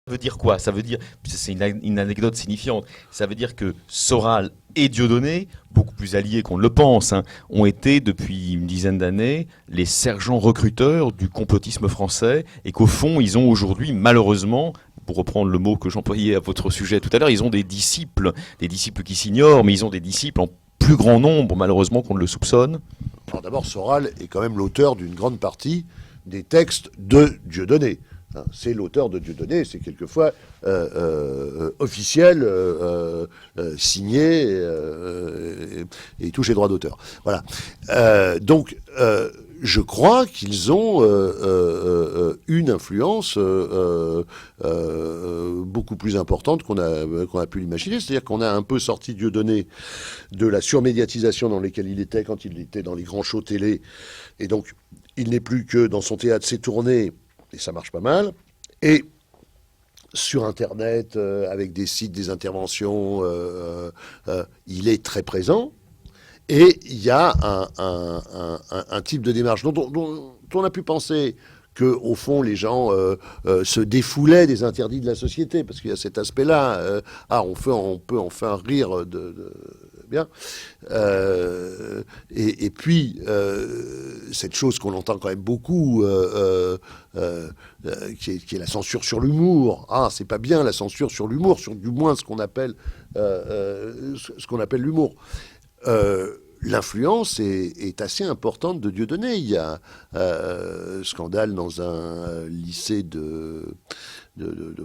Ça veut dire quoi? Ça veut dire, c'est une anecdote signifiante, ça veut dire que Soral et Dieudonné, beaucoup plus alliés qu'on ne le pense, hein, ont été depuis une dizaine d'années les sergents recruteurs du complotisme français et qu'au fond, ils ont aujourd'hui, malheureusement, pour reprendre le mot que j'employais à votre sujet tout à l'heure, ils ont des disciples qui s'ignorent, mais ils ont des disciples en plus grand nombre, malheureusement, qu'on ne le soupçonne. Alors d'abord, Soral est quand même l'auteur d'une grande partie des textes de Dieudonné. C'est l'auteur de Dieudonné, c'est quelquefois officiel, signé et touche les droits d'auteur. Voilà. Donc, je crois qu'ils ont une influence beaucoup plus importante qu'on a pu l'imaginer. C'est-à-dire qu'on a un peu sorti Dieudonné de la surmédiatisation dans laquelle il était quand il était dans les grands shows télé. Et donc, il n'est plus que dans son théâtre, ses tournées, et ça marche pas mal. Et sur Internet, avec des sites, des interventions, il est très présent. Et il y a un type de démarche dont on a pu penser qu'au fond, les gens se défoulaient des interdits de la société, parce qu'il y a cet aspect-là. On peut enfin rire bien. Et puis, cette chose qu'on entend quand même beaucoup, qui est la censure sur l'humour. Ah, c'est pas bien la censure sur l'humour, sur du moins ce qu'on appelle l'humour. L'influence est assez importante de Dieudonné. Il y a scandale dans un lycée de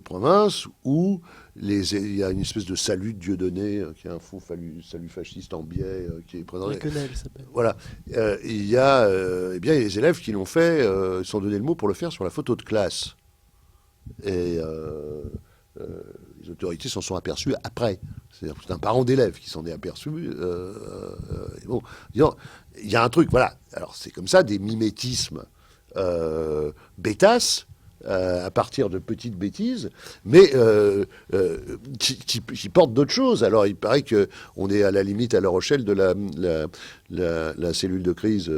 province où il y a une espèce de salut de Dieudonné, qui est un faux salut fasciste en biais, qui est présenté. Les quenelles s'appelle. Voilà. Il y a eh bien, les élèves qui l'ont fait, ils sont donné le mot pour le faire sur la photo de classe. Et les autorités s'en sont aperçues après. C'est un parent d'élève qui s'en est aperçu. Bon, disons, il y a un truc, voilà. Alors, c'est comme ça, des mimétismes bêtasses, à partir de petites bêtises, mais qui portent d'autres choses. Alors, il paraît qu'on est à la limite à La Rochelle de la cellule de crise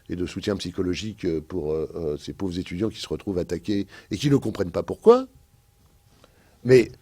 et de soutien psychologique pour ces pauvres étudiants qui se retrouvent attaqués et qui ne comprennent pas pourquoi. Mais